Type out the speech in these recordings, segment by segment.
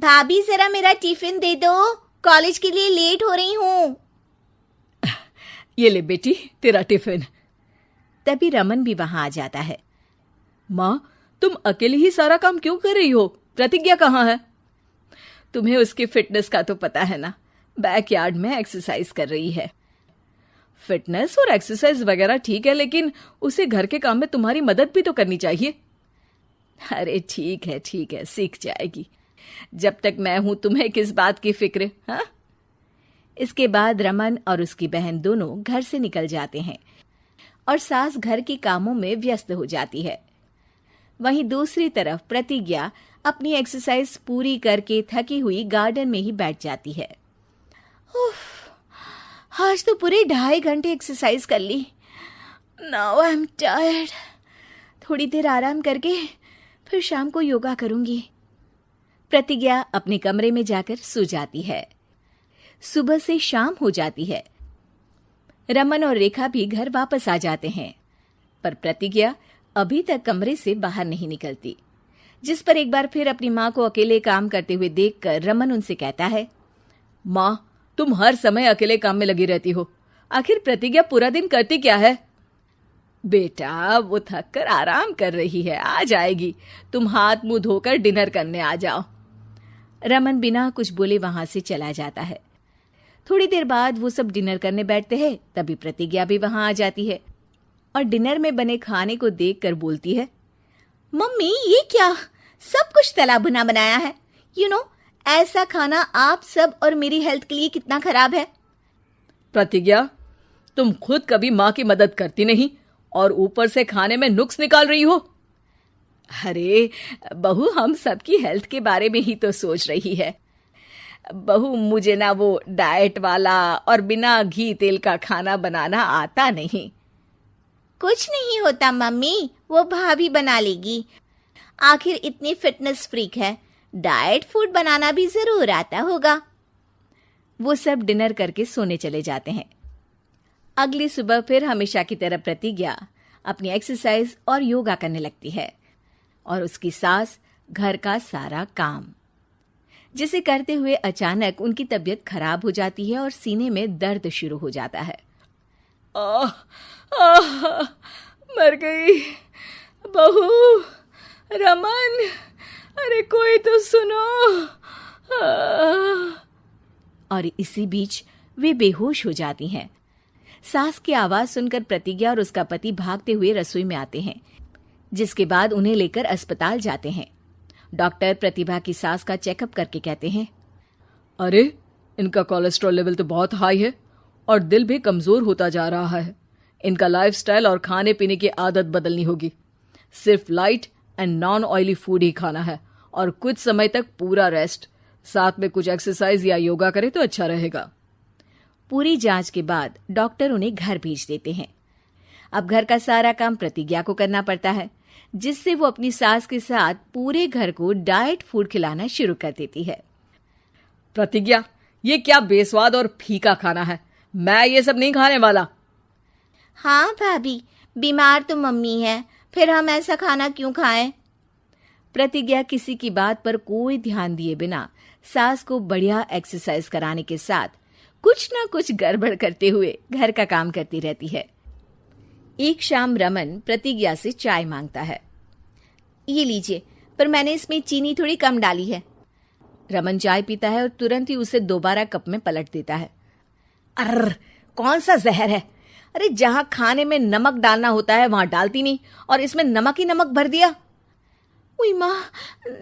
भाभी जरा मेरा टिफिन दे दो, कॉलेज के लिए लेट हो रही हूँ। ये ले बेटी तेरा टिफिन। तभी रमन भी वहां आ जाता है। माँ, तुम अकेले ही सारा काम क्यों कर रही हो? प्रतिज्ञा कहाँ है? तुम्हें उसकी फिटनेस का तो पता है ना, बैकयार्ड में एक्सरसाइज कर रही है। फिटनेस और एक्सरसाइज वगैरह ठीक है, लेकिन उसे घर के काम में तुम्हारी मदद भी तो करनी चाहिए। अरे ठीक है, सीख जाएगी। जब तक मैं हूं तुम्हें किस बात की फिक्र, हाँ? इसके बाद रमन और उसकी बहन दोनों घर से निकल जाते हैं और सास घर के कामों में व्यस्त हो जाती है। वहीं दूसरी तरफ प्रतिज्ञा अपनी एक्सरसाइज पूरी करके थकी हुई गार्डन में ही बैठ जाती है। आज तो पूरे 2.5 घंटे एक्सरसाइज कर ली। Now I am tired. थोड़ी देर आराम करके फिर शाम को योगा करूंगी। प्रतिज्ञा अपने कमरे में जाकर सो जाती है। सुबह से शाम हो जाती है। रमन और रेखा भी घर वापस आ जाते हैं, पर प्रतिज्ञा अभी तक कमरे से बाहर नहीं निकलती, जिस पर एक बार फिर अपनी माँ को अकेले काम करते हुए देखकर रमन उनसे कहता है, माँ, तुम हर समय अकेले काम में लगी रहती हो। आखिर प्रतिज्ञा पूरा दिन करती क्या है? बेटा, वो थक कर आराम कर रही है, आ जाएगी। तुम हाथ मुंह धोकर डिनर करने आ जाओ। रमन बिना कुछ बोले वहां से चला जाता है। थोड़ी देर बाद वो सब डिनर करने बैठते हैं। तभी प्रतिज्ञा भी वहां आ जाती है और डिनर में बने खाने को देखकर बोलती है, मम्मी ये क्या, सब कुछ तला भुना बनाया है। ऐसा खाना आप सब और मेरी हेल्थ के लिए कितना खराब है। प्रतिज्ञा, तुम खुद कभी माँ की मदद करती नहीं और ऊपर से खाने में नुक्स निकाल रही हो। अरे बहू, हम सबकी हेल्थ के बारे में ही तो सोच रही है। बहू, मुझे ना वो डाइट वाला और बिना घी तेल का खाना बनाना आता नहीं। कुछ नहीं होता मम्मी, वो भाभी बना लेगी। आखिर इतनी फिटनेस फ्रीक है, डाइट फूड बनाना भी जरूर आता होगा। वो सब डिनर करके सोने चले जाते हैं। अगली सुबह फिर हमेशा की तरह प्रतिज्ञा अपनी एक्सरसाइज और योगा करने लगती है और उसकी सास घर का सारा काम, जिसे करते हुए अचानक उनकी तबीयत खराब हो जाती है और सीने में दर्द शुरू हो जाता है। मर गई बहू। रमन, अरे कोई तो सुनो। और इसी बीच वे बेहोश हो जाती हैं। सास की आवाज सुनकर प्रतिज्ञा और उसका पति भागते हुए रसोई में आते हैं, जिसके बाद उन्हें लेकर अस्पताल जाते हैं। डॉक्टर प्रतिभा की सास का चेकअप करके कहते हैं, अरे इनका कोलेस्ट्रॉल लेवल तो बहुत हाई है और दिल भी कमजोर होता जा रहा है। इनका लाइफस्टाइल और खाने पीने की आदत बदलनी होगी। सिर्फ light and non oily food ही खाना है और कुछ समय तक पूरा रेस्ट, साथ में कुछ एक्सरसाइज या योगा करे तो अच्छा रहेगा। पूरी जांच के बाद डॉक्टर उन्हें घर भेज देते हैं। अब घर का सारा काम प्रतिज्ञा को करना पड़ता है, जिससे वो अपनी सास के साथ पूरे घर को डाइट फूड खिलाना शुरू कर देती है। प्रतिज्ञा, ये क्या बेस्वाद और फीका खाना है, मैं ये सब नहीं खाने वाला। हाँ भाभी, बीमार तो मम्मी है, फिर हम ऐसा खाना क्यों खाएं? प्रतिज्ञा किसी की बात पर कोई ध्यान दिए बिना सास को बढ़िया एक्सरसाइज कराने के साथ कुछ ना कुछ गड़बड़ करते हुए घर का काम करती रहती है। एक शाम रमन प्रतिज्ञा से चाय मांगता है। ये लीजिए, पर मैंने इसमें चीनी थोड़ी कम डाली है। रमन चाय पीता है और तुरंत ही उसे दोबारा कप में पलट देता है। अर्र, कौन सा जहर है? अरे जहां खाने में नमक डालना होता है वहां डालती नहीं और इसमें नमक ही नमक भर दिया। उई माँ,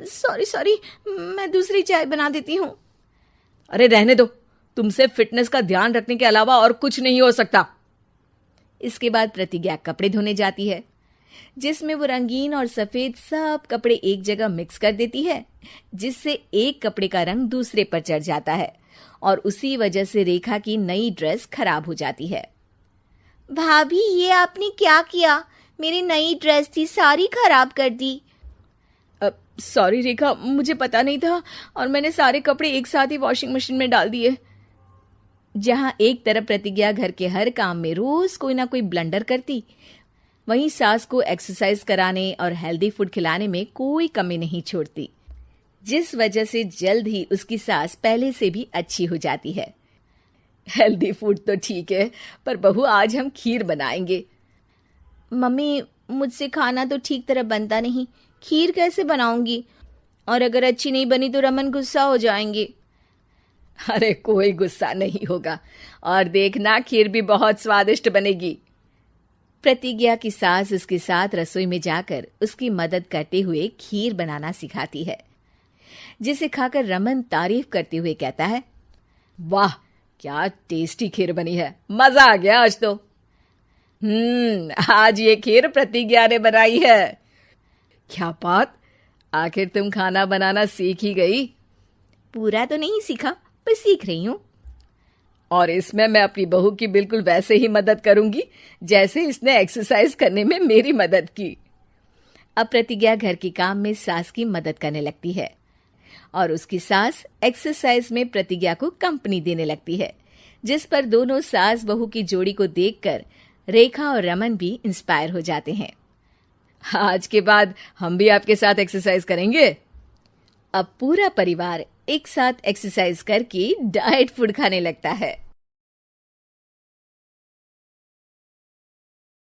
सॉरी, मैं दूसरी चाय बना देती हूँ। अरे रहने दो, तुमसे फिटनेस का ध्यान रखने के अलावा और कुछ नहीं हो सकता। इसके बाद प्रतिज्ञा कपड़े धोने जाती है, जिसमें वो रंगीन और सफेद सब कपड़े एक जगह मिक्स कर देती है, जिससे एक कपड़े का रंग दूसरे पर चढ़ जाता है और उसी वजह से रेखा की नई ड्रेस खराब हो जाती है। भाभी, ये आपने क्या किया? मेरी नई ड्रेस थी, सारी खराब कर दी। सॉरी रेखा, मुझे पता नहीं था और मैंने सारे कपड़े एक साथ ही वॉशिंग मशीन में डाल दिए। जहां एक तरफ प्रतिज्ञा घर के हर काम में रोज कोई ना कोई ब्लंडर करती, वहीं सास को एक्सरसाइज कराने और हेल्दी फूड खिलाने में कोई कमी नहीं छोड़ती। जिस वजह से जल्द ही उसकी सांस पहले से भी अच्छी हो जाती है। हेल्दी फूड तो ठीक है, पर बहू आज हम खीर बनाएंगे। मम्मी, मुझसे खाना तो ठीक तरह बनता नहीं, खीर कैसे बनाऊंगी? और अगर अच्छी नहीं बनी तो रमन गुस्सा हो जाएंगे। अरे कोई गुस्सा नहीं होगा, और देखना खीर भी बहुत स्वादिष्ट बनेगी। प्रतिज्ञा की सास उसके साथ रसोई में जाकर उसकी मदद करते हुए खीर बनाना सिखाती है, जिसे खाकर रमन तारीफ करते हुए कहता है, वाह क्या टेस्टी खीर बनी है, मजा आ गया आज तो। आज ये खीर प्रतिज्ञा ने बनाई है। क्या बात, आखिर तुम खाना बनाना सीख ही गई? पूरा तो नहीं सीखा, पर सीख रही हूँ। और इसमें मैं अपनी बहू की बिल्कुल वैसे ही मदद करूंगी जैसे इसने एक्सरसाइज करने में मेरी मदद की। अब प्रतिज्ञा घर के काम में सास की मदद करने लगती है और उसकी सास एक्सरसाइज में प्रतिज्ञा को कंपनी देने लगती है, जिस पर दोनों सास बहू की जोड़ी को देखकर रेखा और रमन भी इंस्पायर हो जाते हैं। आज के बाद हम भी आपके साथ एक्सरसाइज करेंगे। अब पूरा परिवार एक साथ एक्सरसाइज करके डाइट फूड खाने लगता है।